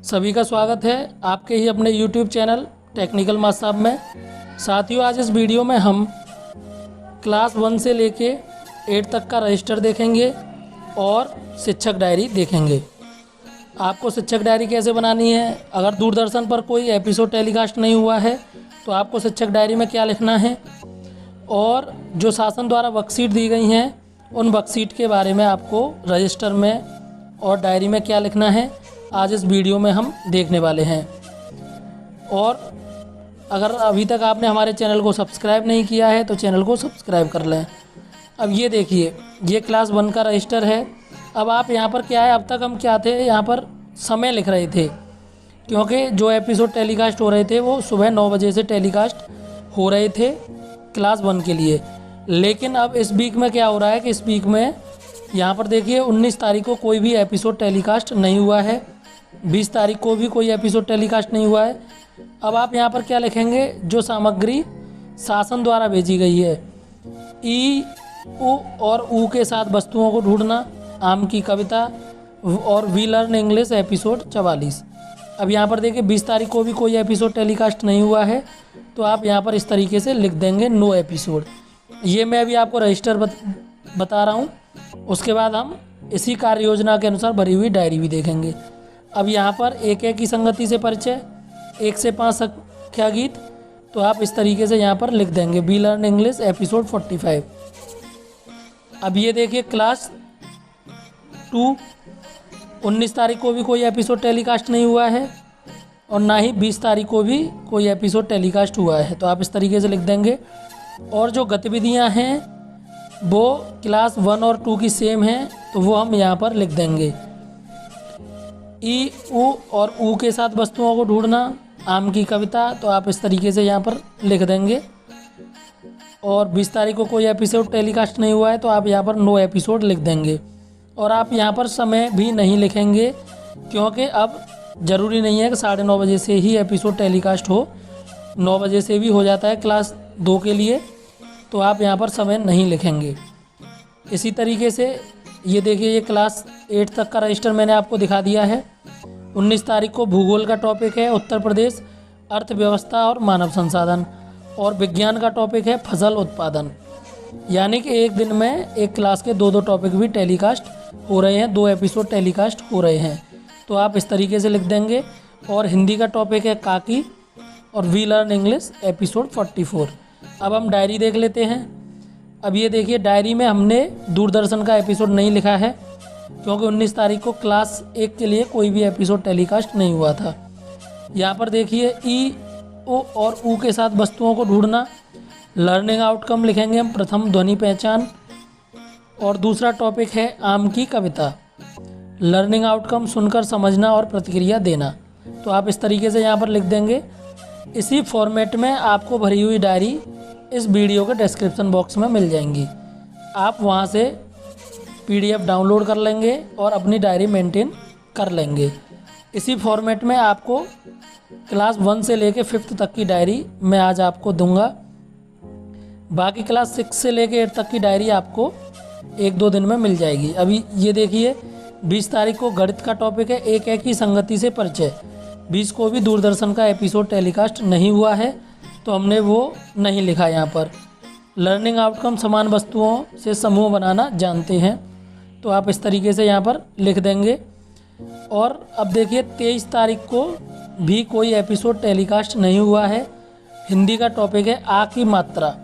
सभी का स्वागत है आपके ही अपने YouTube चैनल टेक्निकल माथ साहब में। साथियों, आज इस वीडियो में हम क्लास 1 से लेके 8 तक का रजिस्टर देखेंगे और शिक्षक डायरी देखेंगे। आपको शिक्षक डायरी कैसे बनानी है, अगर दूरदर्शन पर कोई एपिसोड टेलीकास्ट नहीं हुआ है तो आपको शिक्षक डायरी में क्या लिखना है, और जो शासन द्वारा वर्कशीट दी गई हैं उन वर्कशीट के बारे में आपको रजिस्टर में और डायरी में क्या लिखना है, आज इस वीडियो में हम देखने वाले हैं। और अगर अभी तक आपने हमारे चैनल को सब्सक्राइब नहीं किया है तो चैनल को सब्सक्राइब कर लें। अब ये देखिए, ये क्लास 1 का रजिस्टर है। अब आप यहाँ पर क्या है, अब तक हम क्या थे, यहाँ पर समय लिख रहे थे, क्योंकि जो एपिसोड टेलीकास्ट हो रहे थे वो सुबह 9 बजे से टेलीकास्ट हो रहे थे क्लास 1 के लिए। लेकिन अब इस वीक में क्या हो रहा है कि इस वीक में यहाँ पर देखिए 19 तारीख को कोई भी एपिसोड टेलीकास्ट नहीं हुआ है, 20 तारीख को भी कोई एपिसोड टेलीकास्ट नहीं हुआ है। अब आप यहाँ पर क्या लिखेंगे, जो सामग्री शासन द्वारा भेजी गई है, ई उ और ऊ के साथ वस्तुओं को ढूंढना, आम की कविता और वी लर्न इंग्लिश एपिसोड 44। अब यहाँ पर देखिए 20 तारीख को भी कोई एपिसोड टेलीकास्ट नहीं हुआ है, तो आप यहाँ पर इस तरीके से लिख देंगे नो एपिसोड। ये मैं अभी आपको रजिस्टर बता रहा हूँ, उसके बाद हम इसी कार्य योजना के अनुसार भरी हुई डायरी भी देखेंगे। अब यहाँ पर एक की संगति से परिचय, 1 से 5 संख्या गीत, तो आप इस तरीके से यहाँ पर लिख देंगे वी लर्न इंग्लिश एपिसोड 45। अब ये देखिए क्लास 2, 19 तारीख को भी कोई एपिसोड टेलीकास्ट नहीं हुआ है और ना ही 20 तारीख को भी कोई एपिसोड टेलीकास्ट हुआ है, तो आप इस तरीके से लिख देंगे। और जो गतिविधियाँ हैं वो क्लास 1 और 2 की सेम हैं, तो वो हम यहाँ पर लिख देंगे। ई उ और ऊ के साथ वस्तुओं को ढूंढना, आम की कविता, तो आप इस तरीके से यहाँ पर लिख देंगे। और 20 तारीख को कोई एपिसोड टेलीकास्ट नहीं हुआ है तो आप यहाँ पर नो एपिसोड लिख देंगे। और आप यहाँ पर समय भी नहीं लिखेंगे, क्योंकि अब ज़रूरी नहीं है कि 9:30 बजे से ही एपिसोड टेलीकास्ट हो, 9 बजे से भी हो जाता है क्लास 2 के लिए, तो आप यहाँ पर समय नहीं लिखेंगे। इसी तरीके से ये देखिए, ये क्लास 8 तक का रजिस्टर मैंने आपको दिखा दिया है। 19 तारीख को भूगोल का टॉपिक है उत्तर प्रदेश, अर्थव्यवस्था और मानव संसाधन, और विज्ञान का टॉपिक है फसल उत्पादन। यानी कि एक दिन में एक क्लास के 2 टॉपिक भी टेलीकास्ट हो रहे हैं, 2 एपिसोड टेलीकास्ट हो रहे हैं, तो आप इस तरीके से लिख देंगे। और हिंदी का टॉपिक है काकी और वी लर्न इंग्लिश एपिसोड 44। अब हम डायरी देख लेते हैं। अब ये देखिए, डायरी में हमने दूरदर्शन का एपिसोड नहीं लिखा है, क्योंकि 19 तारीख को क्लास 1 के लिए कोई भी एपिसोड टेलीकास्ट नहीं हुआ था। यहाँ पर देखिए ई ओ और ऊ के साथ वस्तुओं को ढूंढना, लर्निंग आउटकम लिखेंगे हम, प्रथम ध्वनि पहचान, और दूसरा टॉपिक है आम की कविता, लर्निंग आउटकम सुनकर समझना और प्रतिक्रिया देना, तो आप इस तरीके से यहाँ पर लिख देंगे। इसी फॉर्मेट में आपको भरी हुई डायरी इस वीडियो के डिस्क्रिप्शन बॉक्स में मिल जाएंगी, आप वहां से PDF डाउनलोड कर लेंगे और अपनी डायरी मेंटेन कर लेंगे। इसी फॉर्मेट में आपको क्लास 1 से लेके 5th तक की डायरी मैं आज आपको दूंगा। बाकी क्लास 6 से लेके 8 तक की डायरी आपको 1-2 दिन में मिल जाएगी। अभी ये देखिए, 20 तारीख को गणित का टॉपिक है एक की संगति से परिचय। 20 को भी दूरदर्शन का एपिसोड टेलीकास्ट नहीं हुआ है, तो हमने वो नहीं लिखा यहाँ पर। लर्निंग आउटकम समान वस्तुओं से समूह बनाना जानते हैं, तो आप इस तरीके से यहाँ पर लिख देंगे। और अब देखिए 23 तारीख को भी कोई एपिसोड टेलीकास्ट नहीं हुआ है। हिंदी का टॉपिक है आ की मात्रा,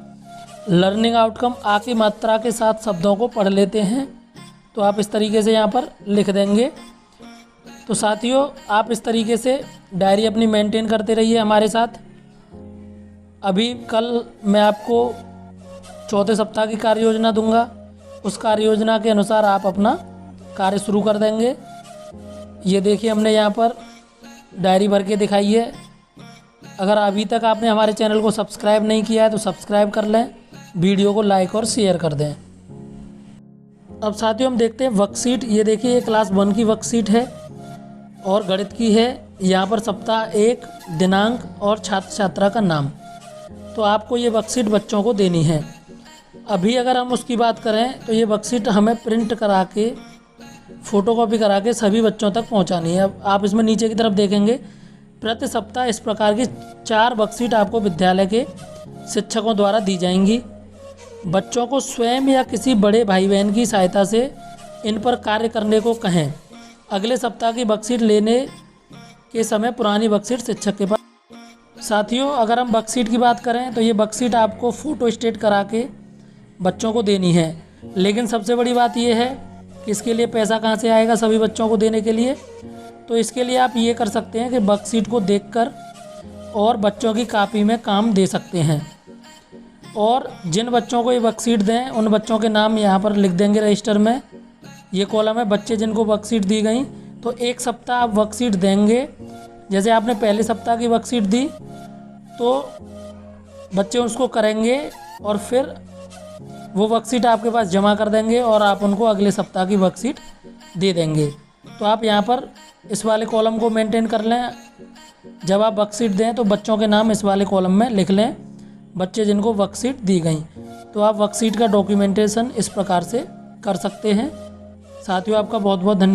लर्निंग आउटकम आ की मात्रा के साथ शब्दों को पढ़ लेते हैं, तो आप इस तरीके से यहाँ पर लिख देंगे। तो साथियों, आप इस तरीके से डायरी अपनी मेंटेन करते रहिए हमारे साथ। अभी कल मैं आपको 4थे सप्ताह की कार्य योजना दूंगा, उस कार्य योजना के अनुसार आप अपना कार्य शुरू कर देंगे। ये देखिए, हमने यहाँ पर डायरी भर के दिखाई है। अगर अभी तक आपने हमारे चैनल को सब्सक्राइब नहीं किया है तो सब्सक्राइब कर लें, वीडियो को लाइक और शेयर कर दें। अब साथियों, हम देखते हैं वर्कशीट। ये देखिए, ये क्लास 1 की वर्कशीट है और गणित की है। यहाँ पर सप्ताह 1, दिनांक और छात्र छात्रा का नाम, तो आपको ये वर्कशीट बच्चों को देनी है। अभी अगर हम उसकी बात करें तो ये वर्कशीट हमें प्रिंट करा के फ़ोटोकॉपी करा के सभी बच्चों तक पहुंचानी है। अब आप इसमें नीचे की तरफ देखेंगे, प्रति सप्ताह इस प्रकार की 4 वर्कशीट आपको विद्यालय के शिक्षकों द्वारा दी जाएंगी। बच्चों को स्वयं या किसी बड़े भाई बहन की सहायता से इन पर कार्य करने को कहें। अगले सप्ताह की वर्कशीट लेने के समय पुरानी वर्कशीट शिक्षक के पास। साथियों, अगर हम वर्कशीट की बात करें तो ये वर्कशीट आपको फ़ोटो स्टेट करा के बच्चों को देनी है। लेकिन सबसे बड़ी बात ये है कि इसके लिए पैसा कहाँ से आएगा सभी बच्चों को देने के लिए। तो इसके लिए आप ये कर सकते हैं कि वर्कशीट को देखकर और बच्चों की कॉपी में काम दे सकते हैं। और जिन बच्चों को ये वर्कशीट दें उन बच्चों के नाम यहाँ पर लिख देंगे रजिस्टर में। ये कॉलम है बच्चे जिनको वर्कशीट दी गई। तो एक सप्ताह आप वर्कशीट देंगे, जैसे आपने पहले सप्ताह की वर्कशीट दी तो बच्चे उसको करेंगे और फिर वो वर्कशीट आपके पास जमा कर देंगे और आप उनको अगले सप्ताह की वर्कशीट दे देंगे। तो आप यहाँ पर इस वाले कॉलम को मेंटेन कर लें। जब आप वर्कशीट दें तो बच्चों के नाम इस वाले कॉलम में लिख लें, बच्चे जिनको वर्कशीट दी गई। तो आप वर्कशीट का डॉक्यूमेंटेशन इस प्रकार से कर सकते हैं। साथियों, आपका बहुत बहुत धन्यवाद।